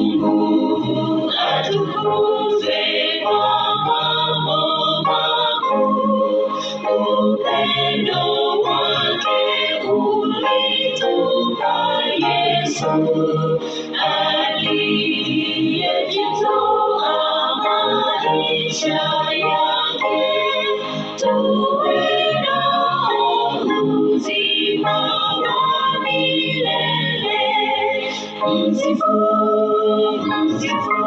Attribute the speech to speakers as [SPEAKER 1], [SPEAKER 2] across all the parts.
[SPEAKER 1] Mungu atukuzwe kwa mambo makuu, upendo wake ulitupa Yesu, aliyejitoa maisha yake, tuwe nao uzima wa milele. Msifu, msifu,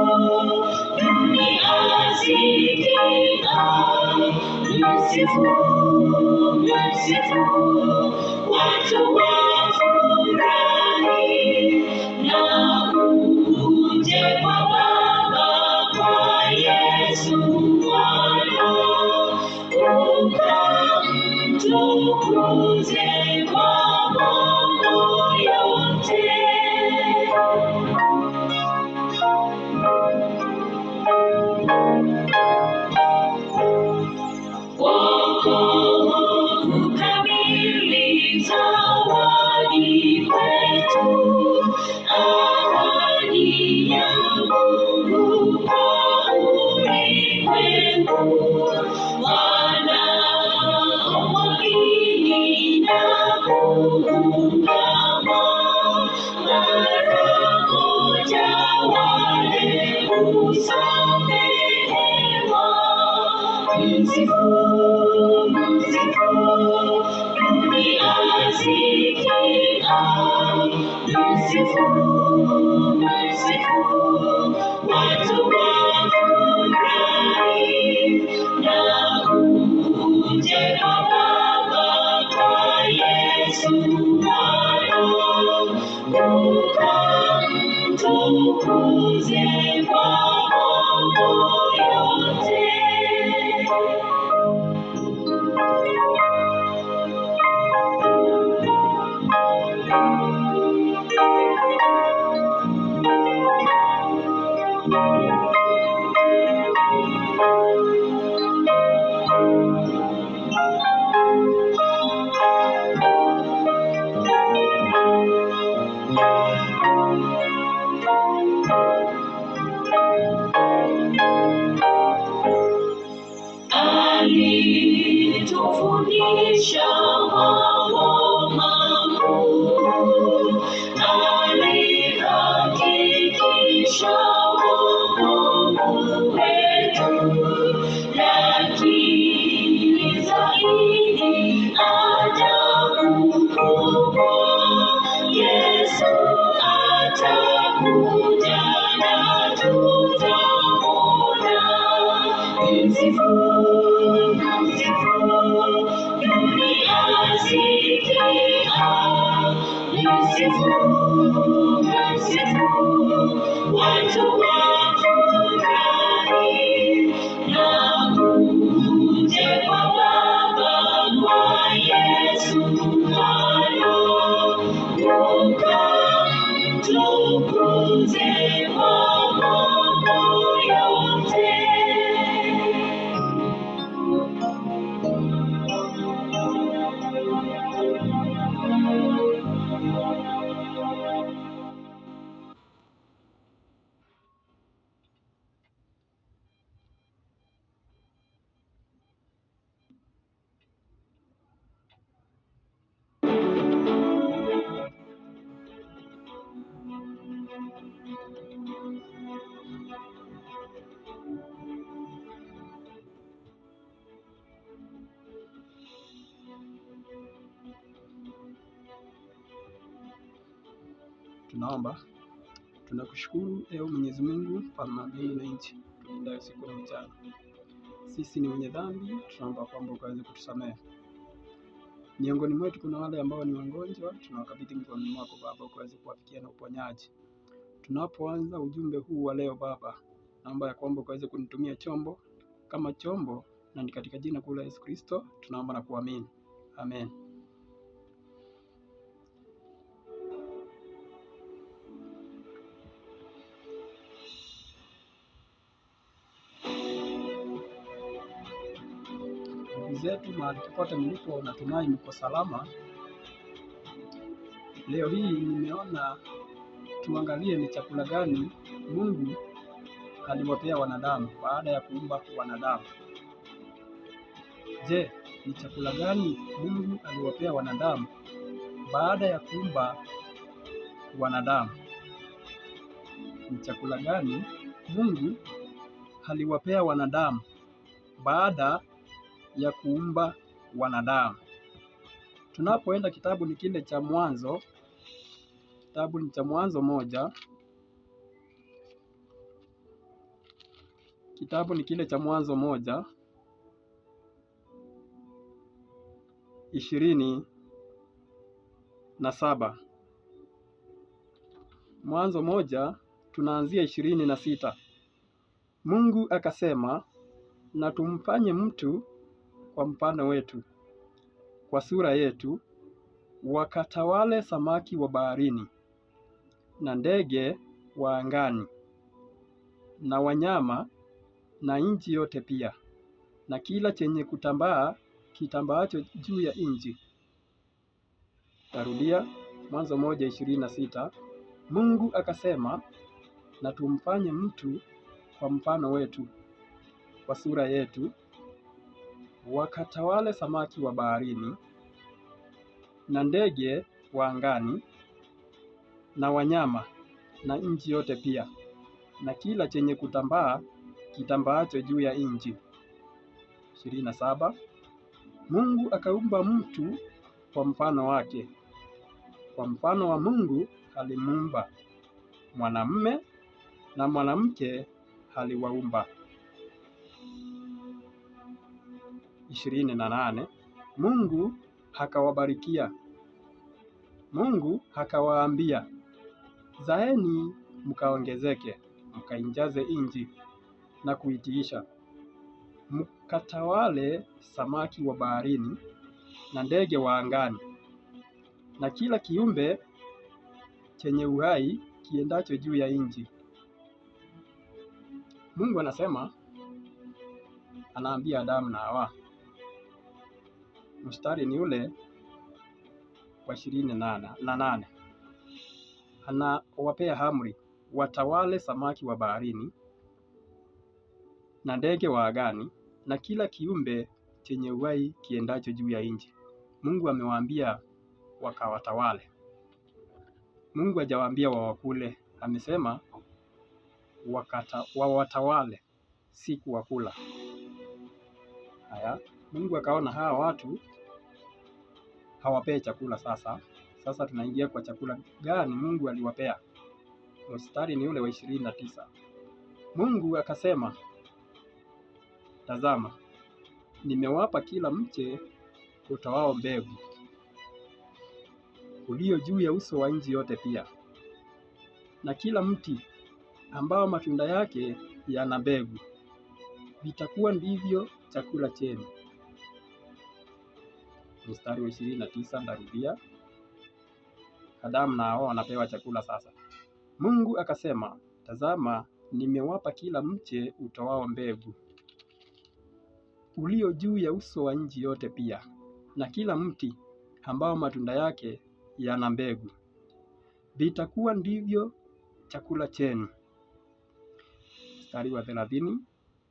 [SPEAKER 1] dunia sikia. Msifu, msifu, watu wafurahi. Na uje kwa Baba, kwa Yesu Bwana, ukamtukuze kwa mambo yote. Wokovu kamili zawadi kwetu, ahadi ya Mungu kwa ulimwengu. Wanaomwamini na kuungama, mara moja wale husamehewa. Msifu, msifu, dunia sikia. Msifu, msifu, watu wafurahi. Na uje kwa Baba, kwa Yesu Bwana, ukamtukuze kwa mambo yote. Alitufundisha mambo makuu, alihakikisha wokovu wetu, lakini zaidi ajabu kubwa, Yesu atakuja na tutamwona. Msifu, msifu, dunia sikia. Msifu, msifu, watu wafurahi. Na uje kwa Baba, kwa Yesu Bwana, ukamtukuze kwa mambo yote.
[SPEAKER 2] Tunaomba. Tunakushukuru ewe Mwenyezi Mungu, mfalme wa mbingu na nchi, tulindaye usiku na mchana. Sisi ni wenye dhambi, tunaomba kwamba ukaweze kutusamehe. Miongoni mwetu kuna wale ambao ni wagonjwa, tunawakabidhi mikononi mwako Baba, ukaweze kuwafikia na uponyaji. Tunapoanza ujumbe huu wa leo Baba, naomba ya kwamba ukaweze kunitumia chombo kama chombo na ni katika jina kuu la Yesu Kristo tunaomba na kuamini. Amen. Ndugu zetu mahali popote mlipo, natumai mko salama. Leo hii nimeona tuangalie ni chakula gani Mungu aliwapea wanadamu baada ya kuumba wanadamu. Je, ni chakula gani Mungu aliwapea wanadamu baada ya kuumba wanadamu? Ni chakula gani Mungu aliwapea wanadamu baada ya kuumba wanadamu? Tunapoenda kitabu ni kile cha Mwanzo, kitabu ni cha Mwanzo 1, kitabu ni kile cha Mwanzo 1:27. Mwanzo 1 tunaanzia 26. Mungu akasema, na tumfanye mtu kwa mfano wetu, kwa sura yetu, wakatawale samaki wa baharini na ndege wa angani na wanyama na nchi yote pia, na kila chenye kutambaa kitambaacho juu ya nchi. Tarudia, Mwanzo 1:26. Mungu akasema, na tumfanye mtu kwa mfano wetu, kwa sura yetu, wakatawale samaki wa baharini na ndege wa angani na wanyama na nchi yote pia, na kila chenye kutambaa kitambaacho juu ya nchi. 27. Mungu akaumba mtu kwa mfano wake, kwa mfano wa Mungu alimuumba, mwanamume na mwanamke aliwaumba. 28. Mungu akawabarikia. Mungu akawaambia, zaeni mkaongezeke, mkainjaze nchi na kuitiisha, mkatawale samaki wa baharini na ndege wa angani na kila kiumbe chenye uhai kiendacho juu ya nchi. Mungu anasema, anaambia Adamu na Hawa. Mstari ni ule wa 28. Anawapea amri watawale samaki wa baharini na ndege wa angani na kila kiumbe chenye uhai kiendacho juu ya nchi. Mungu amewaambia wakawatawale. Mungu hajawaambia wawakule, amesema wawatawale, si kuwakula. Haya, Mungu akaona hawa watu hawapee chakula. Sasa tunaingia kwa chakula gani Mungu aliwapea. Mstari ni ule wa 29. Mungu akasema, tazama, nimewapa kila mche utoao mbegu ulio juu ya uso wa nchi yote pia, na kila mti ambao matunda yake yana mbegu, vitakuwa ndivyo chakula chenu. Mstari wa 29, ndarudia. Adamu na Hawa wanapewa chakula sasa. Mungu akasema, tazama, nimewapa kila mche utoao mbegu ulio juu ya uso wa nchi yote pia, na kila mti ambao matunda yake yana mbegu, vitakuwa ndivyo chakula chenu. Mstari wa 30,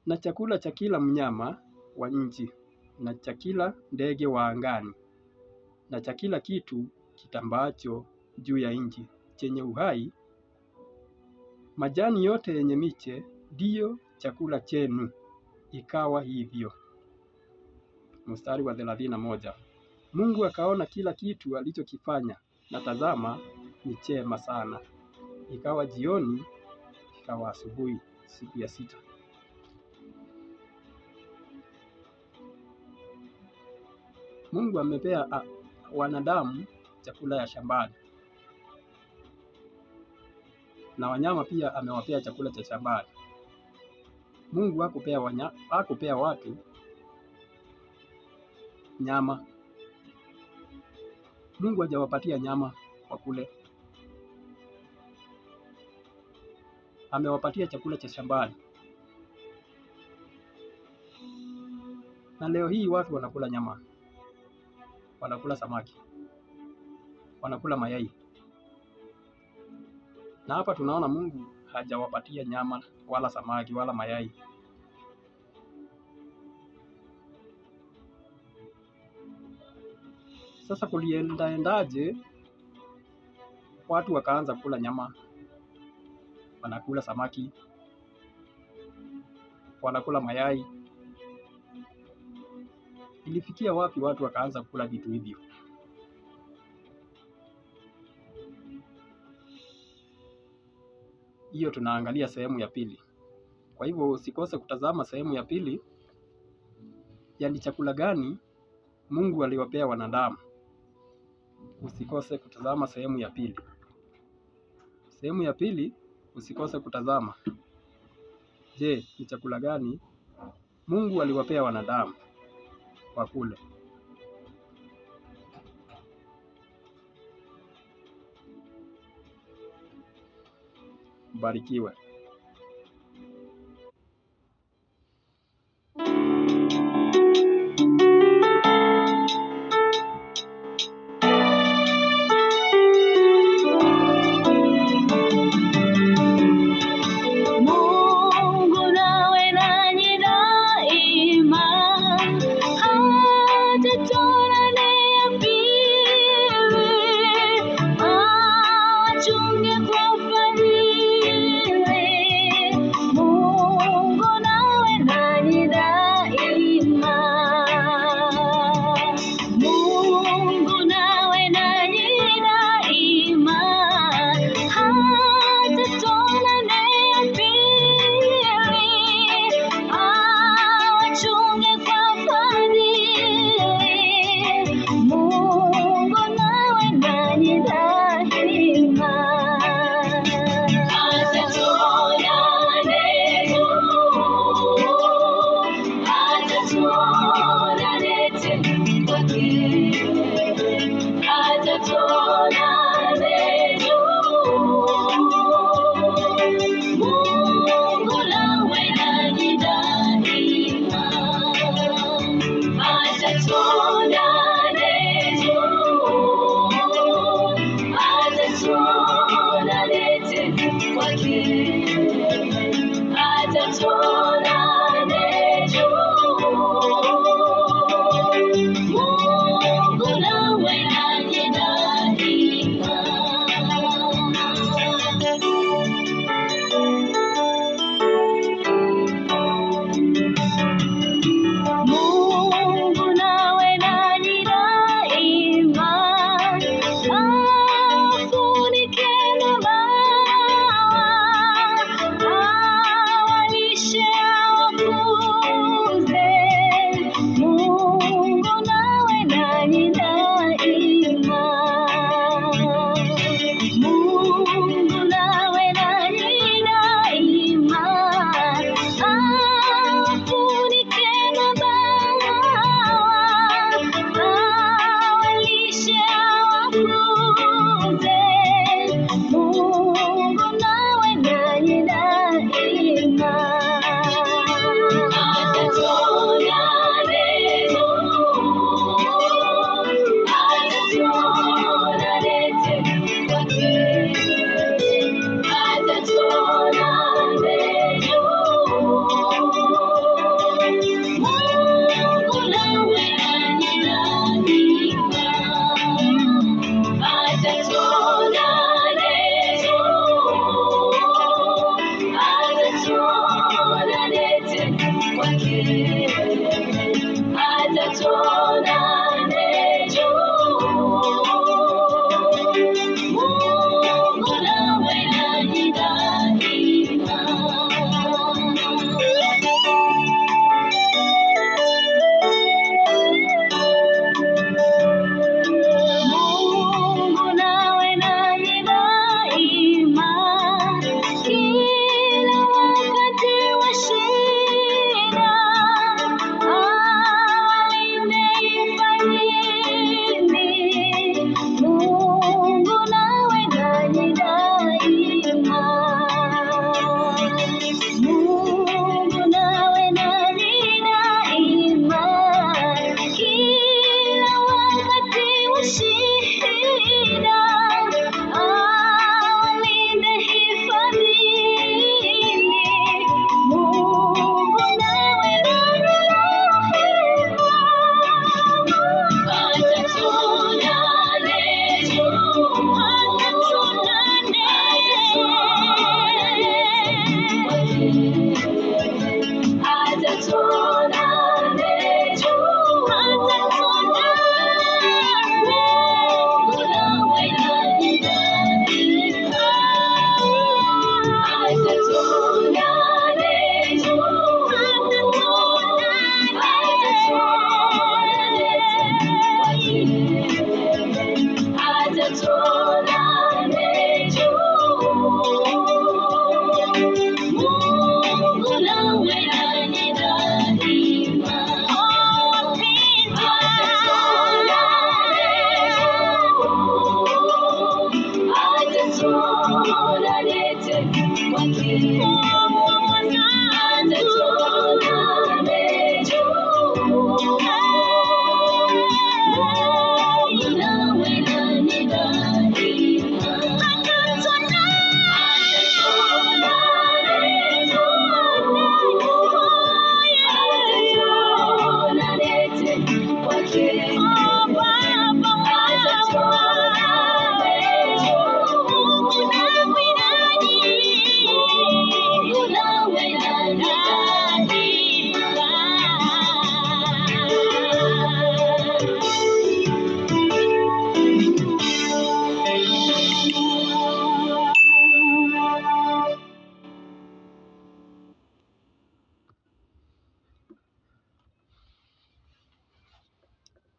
[SPEAKER 2] na chakula cha kila mnyama wa nchi na cha kila ndege wa angani na cha kila kitu kitambaacho juu ya nchi chenye uhai, majani yote yenye miche ndiyo chakula chenu. Ikawa hivyo. Mstari wa 31, Mungu akaona kila kitu alichokifanya, na tazama, ni chema sana. Ikawa jioni, ikawa asubuhi, siku ya 6. Mungu amepea wanadamu chakula ya shambani, na wanyama pia amewapea chakula cha shambani. Mungu hakupea watu nyama. Mungu hajawapatia nyama wakule, amewapatia chakula cha shambani. Na leo hii watu wanakula nyama, wanakula samaki, wanakula mayai. Na hapa tunaona Mungu hajawapatia nyama wala samaki wala mayai. Sasa kuliendaje watu wakaanza kula nyama, wanakula samaki, wanakula mayai? Ilifikia wapi watu wakaanza kula vitu hivyo? Hiyo tunaangalia sehemu ya pili. Kwa hivyo usikose kutazama sehemu ya pili ya ni chakula gani Mungu aliwapea wanadamu. Usikose kutazama sehemu ya pili. Sehemu ya pili usikose kutazama. Je, ni chakula gani Mungu aliwapea wanadamu wakule? Barikiwe.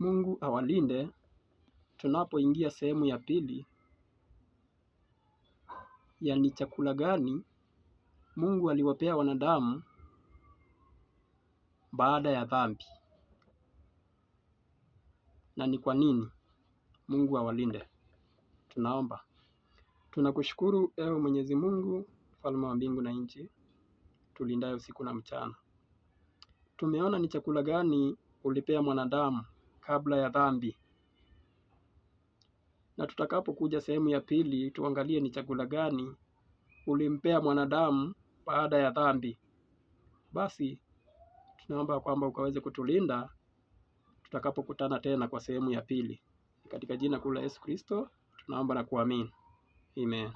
[SPEAKER 2] Mungu awalinde tunapoingia sehemu ya pili ya ni chakula gani Mungu aliwapea wanadamu baada ya dhambi, na ni kwa nini. Mungu awalinde. Tunaomba. Tunakushukuru ewe Mwenyezi Mungu, mfalme wa mbingu na nchi, tulindaye usiku na mchana. Tumeona ni chakula gani ulipea mwanadamu kabla ya dhambi, na tutakapokuja sehemu ya pili tuangalie ni chakula gani ulimpea mwanadamu baada ya dhambi. Basi tunaomba kwamba ukaweze kutulinda tutakapokutana tena kwa sehemu ya pili. Katika jina kuu la Yesu Kristo tunaomba na kuamini. Amen.